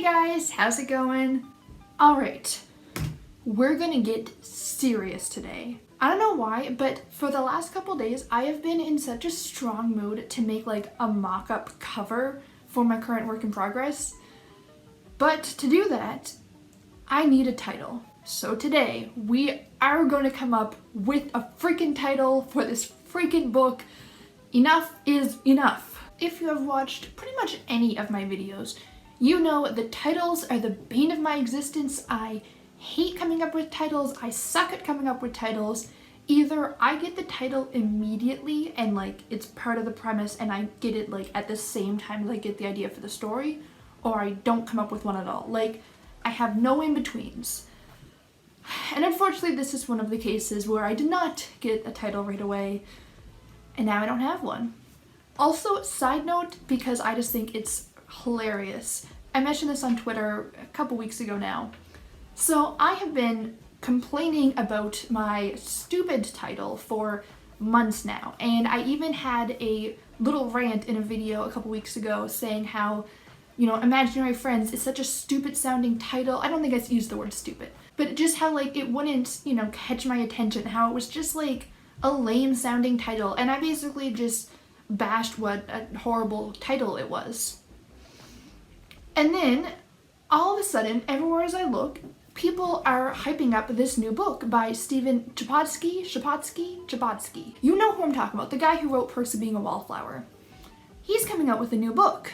Hey guys, how's it going? Alright, we're gonna get serious today. I don't know why, but for the last couple days, I have been in such a strong mood to make like a mock-up cover for my current work in progress. But to do that, I need a title. So today, we are going to come up with a freaking title for this freaking book. Enough is enough. If you have watched pretty much any of my videos, you know the titles are the bane of my existence. I hate coming up with titles. I suck at coming up with titles. Either I get the title immediately and like it's part of the premise and I get it like at the same time as I get the idea for the story, or I don't come up with one at all. Like, I have no in-betweens. And unfortunately, this is one of the cases where I did not get a title right away, and now I don't have one. Also, side note, because I just think it's hilarious, I mentioned this on Twitter a couple weeks ago now. So I have been complaining about my stupid title for months now, and I even had a little rant in a video a couple weeks ago saying how, you know, Imaginary Friends is such a stupid sounding title. I don't think I used the word stupid, but just how like it wouldn't, you know, catch my attention, how it was just like a lame sounding title, and I basically just bashed what a horrible title it was. And then all of a sudden, everywhere as I look, people are hyping up this new book by Stephen Chbosky. You know who I'm talking about, the guy who wrote Perks of Being a Wallflower. He's coming out with a new book.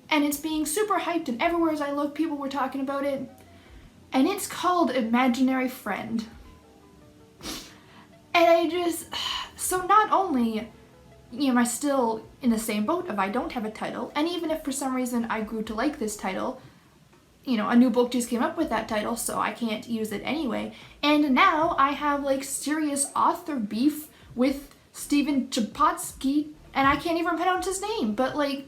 And it's being super hyped, and everywhere as I look, people were talking about it. And it's called Imaginary Friend. And I just... So not only, you know, am I still in the same boat if I don't have a title, and even if for some reason I grew to like this title, you know, a new book just came up with that title, so I can't use it anyway. And now I have like serious author beef with Stephen Chbosky, and I can't even pronounce his name, but like,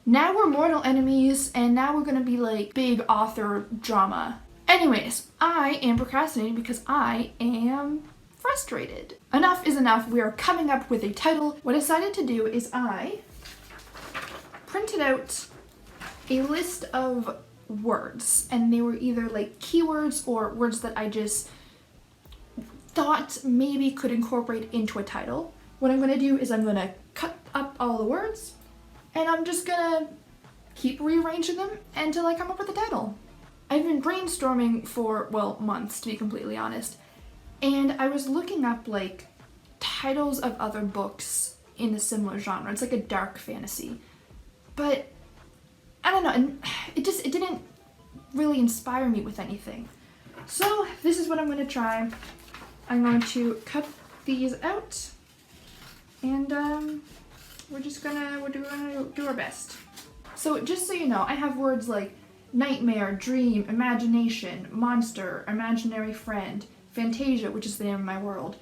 now we're mortal enemies, and now we're gonna be like big author drama. Anyways, I am procrastinating because I am frustrated. Enough is enough. We are coming up with a title. What I decided to do is I printed out a list of words, and they were either like keywords or words that I just thought maybe could incorporate into a title. What I'm gonna do is I'm gonna cut up all the words, and I'm just gonna keep rearranging them until I come up with a title. I've been brainstorming for, well, months to be completely honest, and I was looking up like titles of other books in a similar genre. It's like a dark fantasy, but I don't know, and it didn't really inspire me with anything. So this is what I'm gonna try. I'm going to cut these out, and we're gonna do our best. So just so you know, I have words like nightmare, dream, imagination, monster, imaginary friend, fantasia, which is the name of my world,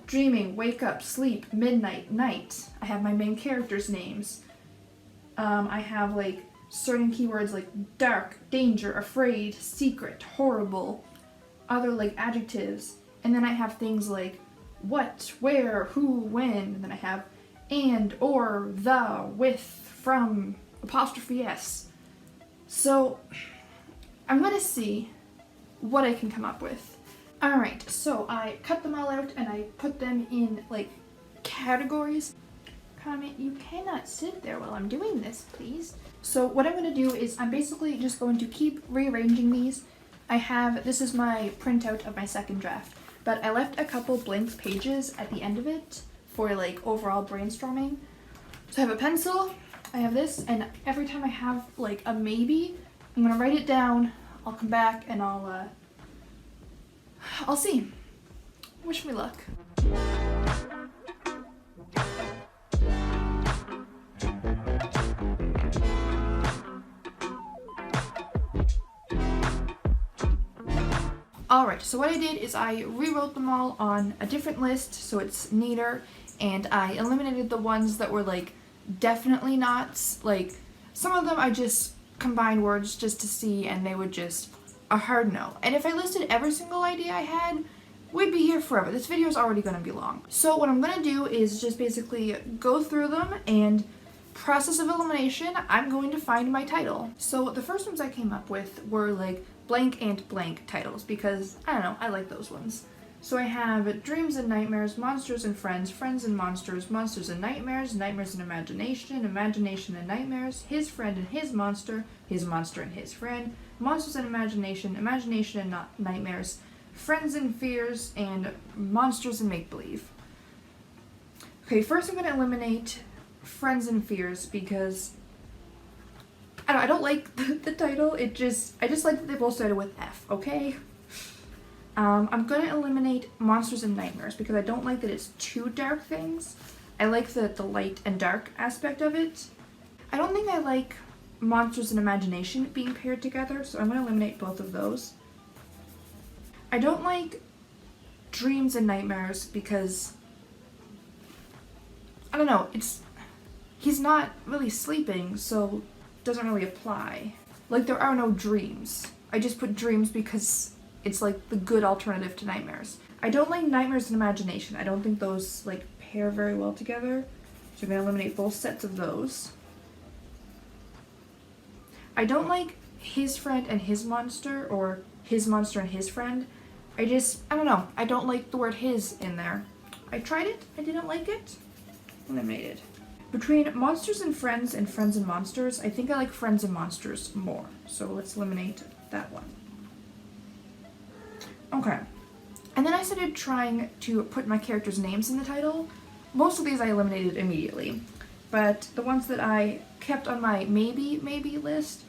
dreaming, wake up, sleep, midnight, night. I have my main characters' names. I have like certain keywords like dark, danger, afraid, secret, horrible, other like adjectives, and then I have things like what, where, who, when, and then I have and, or, the, with, from, apostrophe s. So I'm gonna see what I can come up with. Alright, so I cut them all out and I put them in like categories. Comment, you cannot sit there while I'm doing this, please. So what I'm gonna do is I'm basically just going to keep rearranging these. This is my printout of my second draft, but I left a couple blank pages at the end of it for like overall brainstorming. So I have a pencil, I have this, and every time I have like a maybe, I'm gonna write it down, I'll come back and I'll see. Wish me luck. Alright, so what I did is I rewrote them all on a different list so it's neater, and I eliminated the ones that were like definitely not. Like, some of them I just combined words just to see, and they would just a hard no. And if I listed every single idea I had, we'd be here forever. This video is already going to be long. So what I'm going to do is just basically go through them and process of elimination, I'm going to find my title. So the first ones I came up with were like blank and blank titles because, I don't know, I like those ones. So I have Dreams and Nightmares, Monsters and Friends, Friends and Monsters, Monsters and Nightmares, Nightmares and Imagination, Imagination and Nightmares, His Friend and His Monster and His Friend, Monsters and Imagination, Imagination and Nightmares, Friends and Fears, and Monsters and Make-Believe. Okay, first I'm going to eliminate Friends and Fears because I don't like the title. I just like that they both started with F, okay? I'm going to eliminate Monsters and Nightmares because I don't like that it's two dark things. I like the light and dark aspect of it. I don't think I like Monsters and Imagination being paired together, so I'm going to eliminate both of those. I don't like Dreams and Nightmares because, I don't know, he's not really sleeping, so it doesn't really apply. Like, there are no dreams. I just put dreams because it's like the good alternative to nightmares. I don't like Nightmares and Imagination. I don't think those like pair very well together, so I'm going to eliminate both sets of those. I don't like His Friend and His Monster, or His Monster and His Friend. I don't know, I don't like the word his in there. I tried it, I didn't like it, eliminated. Between Monsters and Friends and Monsters, I think I like Friends and Monsters more, so let's eliminate that one. Okay, and then I started trying to put my characters' names in the title. Most of these I eliminated immediately, but the ones that I kept on my maybe list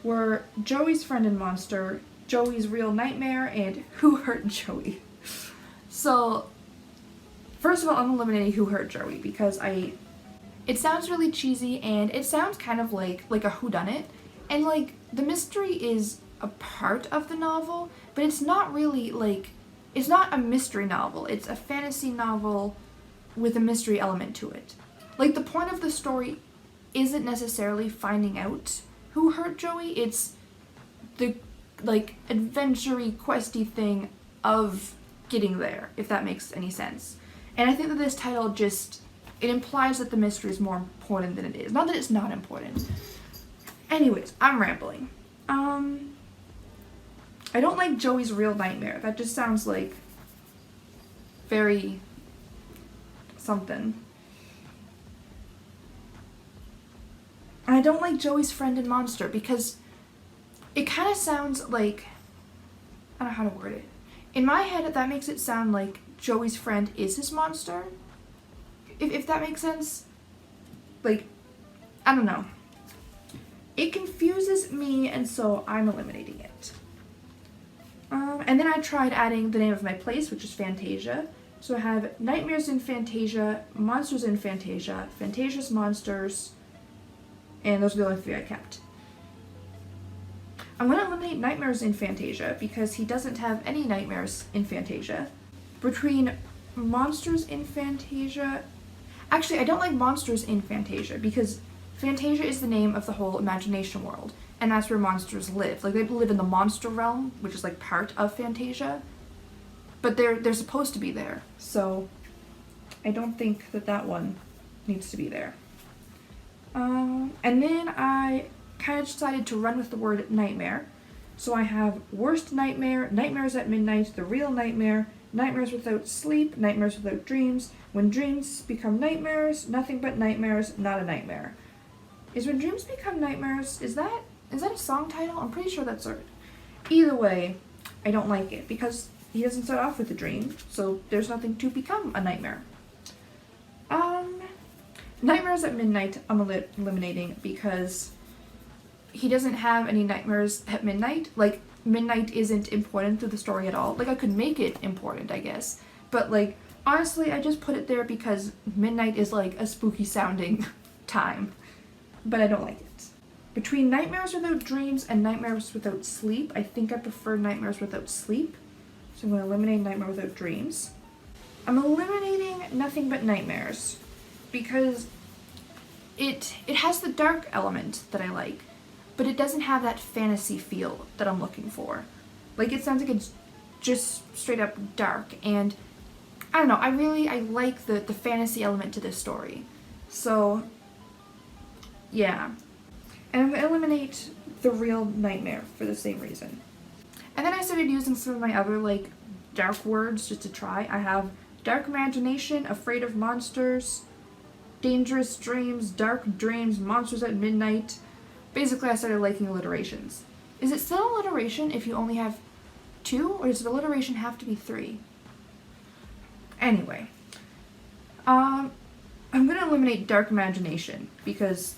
were Joey's Friend and Monster, Joey's Real Nightmare, and Who Hurt Joey. So, first of all, I'm eliminating Who Hurt Joey because it sounds really cheesy and it sounds kind of like a whodunit, and like the mystery is a part of the novel, but it's not really like, it's not a mystery novel, it's a fantasy novel with a mystery element to it. Like, the point of the story isn't necessarily finding out who hurt Joey, it's the like adventure-y, questy thing of getting there, if that makes any sense. And I think that this title just, it implies that the mystery is more important than it is. Not that it's not important. Anyways, I'm rambling. I don't like Joey's Real Nightmare. That just sounds like very something. And I don't like Joey's Friend and Monster because it kind of sounds like, I don't know how to word it. In my head, that makes it sound like Joey's friend is his monster. If that makes sense. Like, I don't know. It confuses me, and so I'm eliminating it. And then I tried adding the name of my place, which is Fantasia. So I have Nightmares in Fantasia, Monsters in Fantasia, Fantasia's Monsters, and those are the only three I kept. I'm going to eliminate Nightmares in Fantasia because he doesn't have any nightmares in Fantasia. Between Monsters in Fantasia... Actually, I don't like Monsters in Fantasia because Fantasia is the name of the whole imagination world, and that's where monsters live. Like, they live in the monster realm, which is like part of Fantasia, but they're supposed to be there, so I don't think that one needs to be there. And then I kind of decided to run with the word nightmare. So I have Worst Nightmare, Nightmares at Midnight, The Real Nightmare, Nightmares Without Sleep, Nightmares Without Dreams, When Dreams Become Nightmares, Nothing But Nightmares, Not a Nightmare. Is When Dreams Become Nightmares, is that a song title? I'm pretty sure that's it. Either way, I don't like it because he doesn't start off with a dream, so there's nothing to become a nightmare. Nightmares at Midnight I'm eliminating because he doesn't have any nightmares at midnight. Like, midnight isn't important to the story at all. Like, I could make it important, I guess. But, like, honestly, I just put it there because midnight is, like, a spooky sounding time. But I don't like it. Between Nightmares Without Dreams and Nightmares Without Sleep, I think I prefer Nightmares Without Sleep. So I'm going to eliminate Nightmare Without Dreams. I'm eliminating Nothing But Nightmares because it has the dark element that I like, but it doesn't have that fantasy feel that I'm looking for. Like, it sounds like it's just straight up dark, and I don't know, I like the fantasy element to this story. So Yeah. And I'm going to eliminate the real nightmare for the same reason. And then I started using some of my other, like, dark words just to try. I have dark imagination, afraid of monsters, dangerous dreams, dark dreams, monsters at midnight. Basically, I started liking alliterations. Is it still alliteration if you only have 2, or does alliteration have to be 3? Anyway, I'm going to eliminate dark imagination because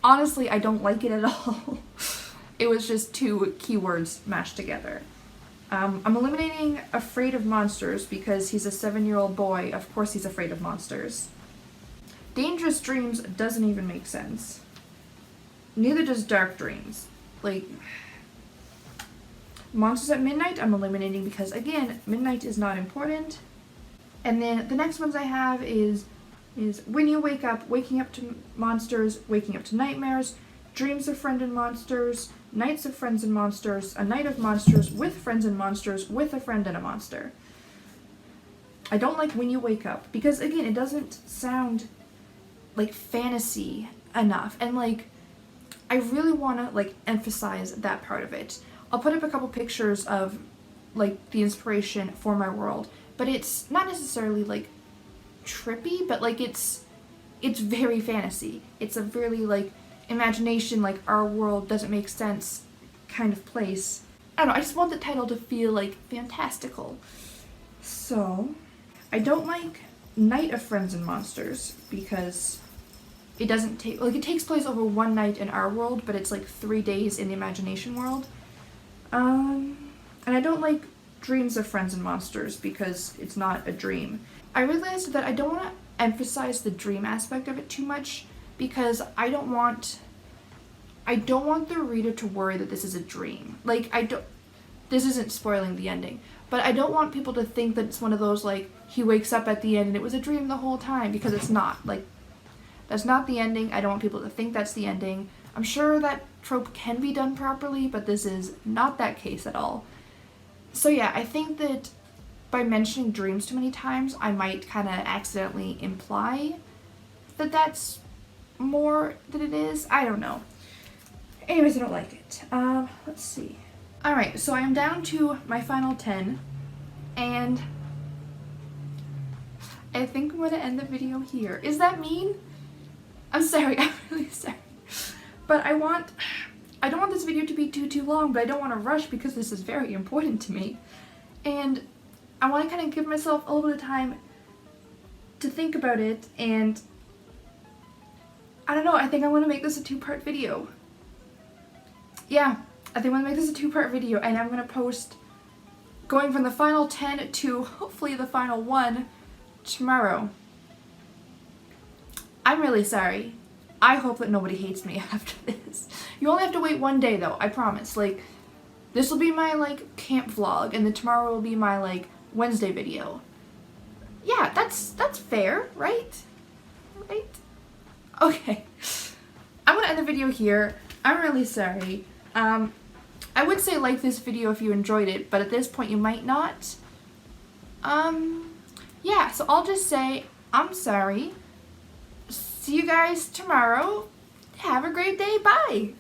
honestly, I don't like it at all. It was just 2 keywords mashed together. I'm eliminating afraid of monsters because he's a 7-year-old boy. Of course he's afraid of monsters. Dangerous dreams doesn't even make sense. Neither does dark dreams. Like, monsters at midnight I'm eliminating because, again, midnight is not important. And then the next ones I have is when you wake up, waking up to monsters, waking up to nightmares, dreams of friends and monsters, nights of friends and monsters, a night of monsters, with friends and monsters, with a friend and a monster. I don't like when you wake up because, again, it doesn't sound like fantasy enough. And, like, I really want to, like, emphasize that part of it. I'll put up a couple pictures of, like, the inspiration for my world, but it's not necessarily, like, trippy, but, like, it's very fantasy. It's a really, like, imagination, like, our world doesn't make sense kind of place. I don't know, I just want the title to feel, like, fantastical. So, I don't like Night of Friends and Monsters because it doesn't take, like, it takes place over one night in our world, but it's, like, 3 days in the imagination world. And I don't like Dreams of Friends and Monsters because it's not a dream. I realized that I don't want to emphasize the dream aspect of it too much because I don't want the reader to worry that this is a dream. Like, this isn't spoiling the ending, but I don't want people to think that it's one of those, like, he wakes up at the end and it was a dream the whole time, because it's not. Like, that's not the ending. I don't want people to think that's the ending. I'm sure that trope can be done properly, but this is not that case at all. So yeah, I think that by mentioning dreams too many times, I might kind of accidentally imply that that's more than it is. I don't know. Anyways, I don't like it. Let's see. Alright, so I am down to my final 10, and I think I'm going to end the video here. Is that mean? I'm sorry, I'm really sorry. But I don't want this video to be too long, but I don't want to rush because this is very important to me. And I want to kind of give myself a little bit of time to think about it, and I don't know, I think I want to make this a 2-part video. Yeah, I think I'm going to make this a 2-part video, and I'm going to post going from the final 10 to hopefully the final 1 tomorrow. I'm really sorry. I hope that nobody hates me after this. You only have to wait 1 day though, I promise. Like, this will be my, like, camp vlog, and then tomorrow will be my, like, Wednesday video. Yeah, that's fair, right? Right? Okay. I'm gonna end the video here. I'm really sorry. I would say like this video if you enjoyed it, but at this point you might not. Yeah, so I'll just say I'm sorry. See you guys tomorrow. Have a great day. Bye.